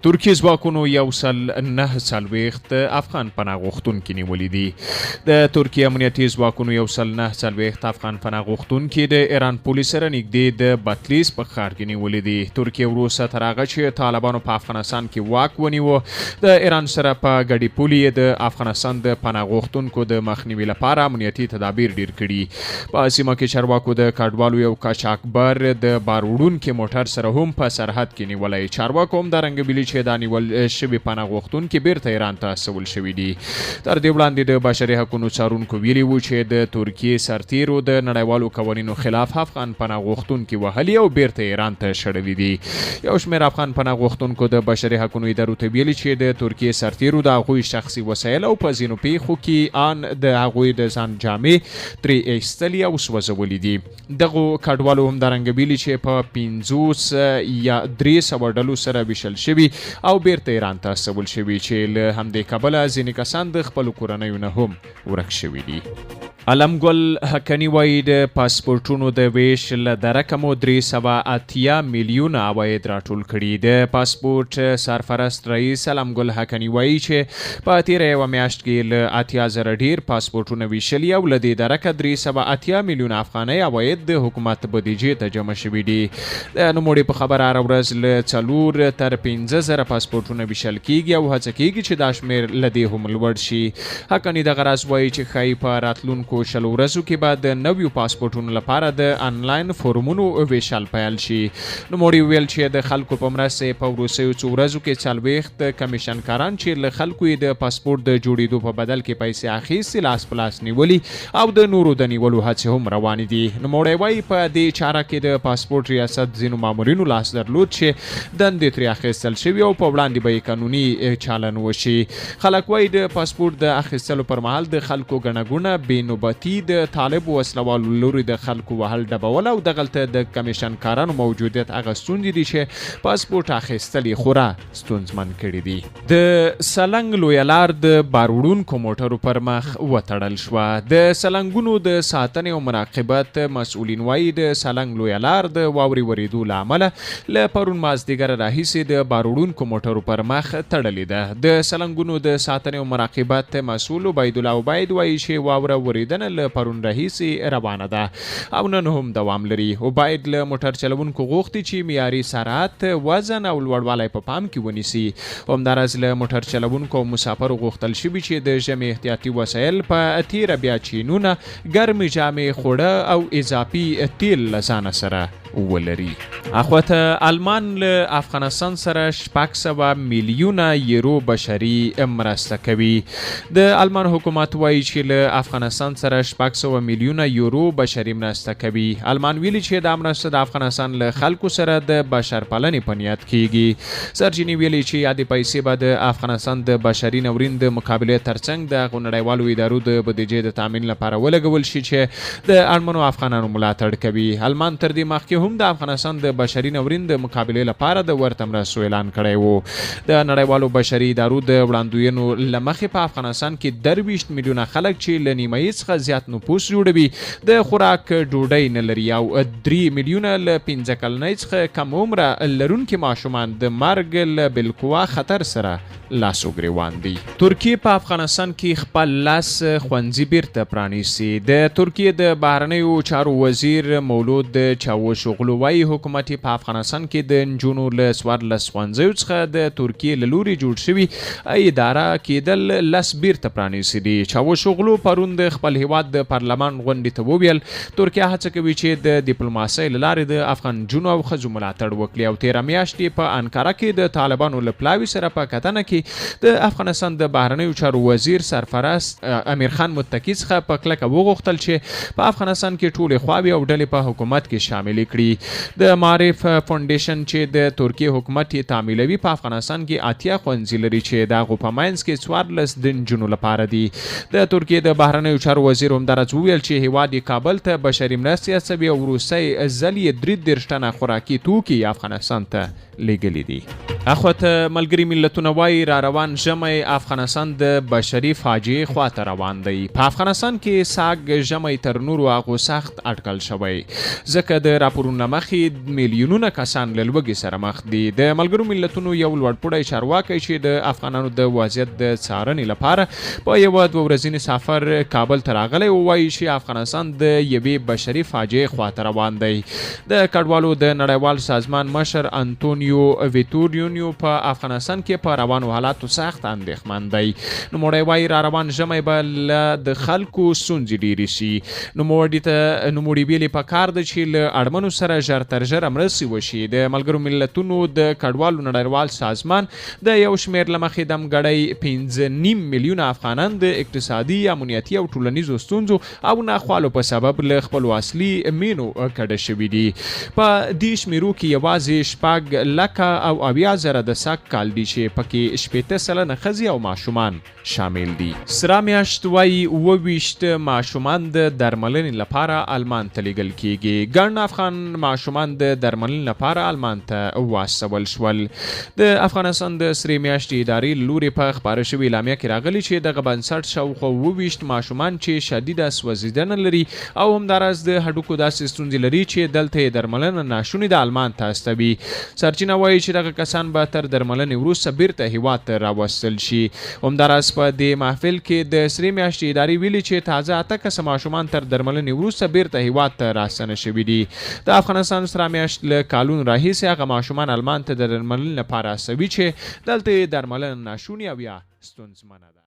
ترکیې ځواکونو 149 افغان پناه غوښتونکي نیولي دي. د ترکیې امنیتي ځواکونو 149 افغان پناه غوښتونکي د ایران پولیس سره نږدې د بطلیس په ښار کې نیولي دي. ترکیې وروسته تر هغه چې طالبانو په افغانستان کې واک ونیو، د ایران سره په ګډې پولې د افغانستان د پناه غوښتونکو د مخنیوي لپاره امنیتي تدابیر ډیر کړي. په سیمه کې چارواکو د کډوالو یو قاچاقبر د بار وړونکي موټر سره هم په سرحد کې نیولی. چارواکو هم دارنګه بلی چې دا نیول شوي پناه غوښتونکي بیرته ایران ته استول شوي دي. تر دې وړاندې د بشري حقونو څارونکو ویلي وو چې د ترکیې سرتیرو د نړیوالو قوانینو خلاف افغان پناه غوښتونکي وهلي او بیرته ایران ته شړلي دي. یو شمېر افغان پناه غوښتونکو د بشري حقونو ادارو ته ویلي چې د ترکیې سرتیرو د هغوی شخصي وسایل او په ځینو پیښو کې ان د هغوی د ځان جامې ترې ایستلي او سوځولي دي. دغو کډوالو هم دارنګه ویلي چې په 50 یا 300 ډلو سره ویشل شوي او بیرته ایران ته استول شوي چې له همدې کبله ځینې کسان د خپلو کورنیو نه هم ورک شوي دي. علمګل حقني وایي د پاسپورټونو د ویش له درکمو 380 میلیونه عواید راټول کړي. د پاسپورټ سرپرست رئیس علمګل حقني وایي چې په تیره یوه میاشت کې له 80,000 ډیر پاسپورټونه ویشلي او له دې درکه 380 میلیونه افغانۍ عواید د حکومت بودیجې ته جمع شوي دي. د نوموړي په خبره هره ورځ له 4 تر 15,000 پاسپورټونه ویشل کیږي او هڅه کیږي چې دا شمېر له دې هم لوړ شي. حقني دغه راز وایي چې ښایي په راتلونکو شلو ورځو کې به د نویو پاسپورټونو لپاره د انلاین فورمونو ویشل پیل شي. نوموړي ویل چې د خلکو په مرسته په وروستیو څو ورځو کې 40 کمیشنکاران چې له خلکو یې د پاسپورټ د جوړېدو په بدل کې پیسې اخیستې لاس په لاس نیولي او د نورو د نیولو هڅې هم روانې دي. نوموړی وایي په دې چاره کې د پاسپورټ ریاست ځینو مامورینو لاس درلود چې دندې ترې اخیستل شوي او په وړاندې به یې قانوني چالن وشي. خلک وایي د پاسپورټ د اخیستلو پر مهال د خلکو ګڼه ګوڼه بې نوبتي د طالب وسلوالو لوري د خلکو وهل ډبول او دغلته د کمیشنکارانو موجودیت هغه ستونزې دي چې پاسپورټ اخیستل یې خورا ستونزمن کړي دي. د سلنګ لویه لار د بار وړونکو موټرو پر مخ وتړل شوه. د سلنګونو د ساتنې او مراقبت مسؤلین وایي د سلنګ لویه لار د واورې ورېدو له امله له پرون مازدیګره راهیسې د بار وړونکو موټرو پر مخ تړلې ده. د سلنګونو د ساتنې او مراقبت مسؤل عبیدالله عبید وایي چې واوره ورېدنه له پرون راهیسې روانه ده او نن هم دوام لري. عبید له موټر چلونکو غوښتي چې معیاري سرعت، وزن او لوړوالی په پام کې ونیسي. همداراز له موټر چلونکو او مسافرو غوښتل شوي چې د ژمي احتیاطي وسایل په تیره بیا چینونه، ګرمې جامې، خوړه او اضافي تیل له ځانه سره ولري. اخوته آلمان له افغانستان سره 600 میلیونه یورو بشري مرسته کوي. د آلمان حکومت وایي چې له افغانستان سره 600 میلیونه یورو بشري مرسته کوي. آلمان ویلي چې دا مرسته د افغانستان له خلکو سره د بشرپالنې په نیت کیږي. سرچینې ویلي چې یادې پیسې به د افغانستان د بشري ناورین د مقابلې ترڅنګ د هغو نړیوالو ادارو د بودیجې د تامین لپاره ولګول شي چې د اړمنو افغانانو ملاتړ کوي. آلمان تر دې مخکې هم د افغانستان د بشري ناورین د مقابلې لپاره د ورته مرستو اعلان کړی وو. د نړیوالو بشري ادارو د وړاندوینو له مخې په افغانستان کې 23 میلیونه خلک چې له نیمایي څخه زیات نفوس جوړوي د خوراک ډوډۍ نه لري او 3 میلیونه له 15 کلنۍ څخه کم عمره لرونکي ماشومان د مرګ له بالقوه خطر سره لاس وګریوان دي. ترکیې په افغانستان کې خپل لاس ښوونځي بیرته پرانیسي. د ترکیې د بهرنیو چارو وزیر مولود چاوشوغلو وایي حکومت په افغانستان کې د نجونو له 14 ښوونځیو څخه د ترکیې له لوري جوړ شوي اداره کېدل لس بیرته پرانیسي دي. چاوشوغلو پرون د خپل هیواد د پارلمان غونډې ته وویل ترکیه هڅه کوي چې د ډیپلوماسۍ له لارې د افغان نجونو او ښځو ملاتړ وکړي او تېره میاشت یې په انکاره کې د طالبانو له پلاوي سره په کتنه کې د افغانستان د بهرنیو چارو وزیر سرپرست امیر خان متقي څخه په کلکه وغوښتل چې په افغانستان کې ټولې خواوې او ډلې په حکومت کې شاملې کړي. د معارف فاونډیشن چې د ترکیې حکومت یې تعمیلوي په افغانستان کې 80 ښوونځي لري چې د هغو په منځ کې 14 د نجونو لپاره دي. د ترکیې د بهرنیو چارو وزیر همداراز وویل چې هیواد یې کابل ته بشري مرستې استوي او وروستی ځل یې 33 ټنه خوراکي توکي افغانستان ته لیږلي دي. اخوته ملګري ملتونه وایي را روان ژمی افغانستان د بشري فاجعې خواته روان دی. په افغانستان کې ساګ ژمی تر نورو هغو سخت اټکل شوی ځکه د راپورونو مخې میلیونونه کسان له لوږې سره مخ دي. د ملګرو ملتونو یو لوړپوړی چارواکی چې د افغانانو د وضعیت د څارنې لپاره په یوه 2 ورځني سفر کابل ته راغلی وایي چې افغانستان د یوې بشري فاجعې خواته روان دی. د کډوالو د نړیوال سازمان مشر انتونیو ویتورینیو په افغانستان کې په روانو حالاتو سخت اندېښمن دی. نوموړی وایي را روان ژمی به د خلکو ستونزې ډېرې شي. نوموړي ویلي پکار ده چې له اړمنو سره ژر تر ژره مرستې وشي. د ملګرو ملتونو د کډوالو نړیوال سازمان د یو شمېر له مخې دمګړی 5.5 میلیونه افغانان د اقتصادي، امنیتي او ټولنیزو ستونزو او ناخوالو په سبب له خپلو اصلي مینو کډه شوي دي. په دې شمیرو کې یوازې 6 لکه او 80,000 د سږ کال دي چې پکې 80 سلنه ښځې او ماشومان شامل دي. سره میاشت وایي 28 ماشومان د درملنې لپاره آلمان ته لیږل کیږي. ګڼ افغان ماشومان د درملنې لپاره آلمان ته واستول شول. د افغانستان د سرې میاشتې ادارې لوري په خپاره شوې اعلامیه کې راغلي چې دغه بنسټ شاوخوا 28 ماشومان چې شدیده سوځېدنه لري او همداراز د هډوکو داسې ستونزې لري چې دلته یې درملنه ناشونې د آلمان ته استوي. سرچینه وایي چې دغه کسان به تر درملنې وروسته بیرته هیواد ته راوستل شي. همداراز په دې محفل کې د سرې میاشتې ادارې ویلي چې تازه 8 کسه ماشومان تر درملنې وروسته بیرته هیواد ته راستنه شوي دي. د افغانستان سره میاشت له کالونو راهیسې هغه ماشومان آلمان ته د درملنې لپاره استوي چې دلته یې درملنه ناشونې او یا ستونزمنه ده.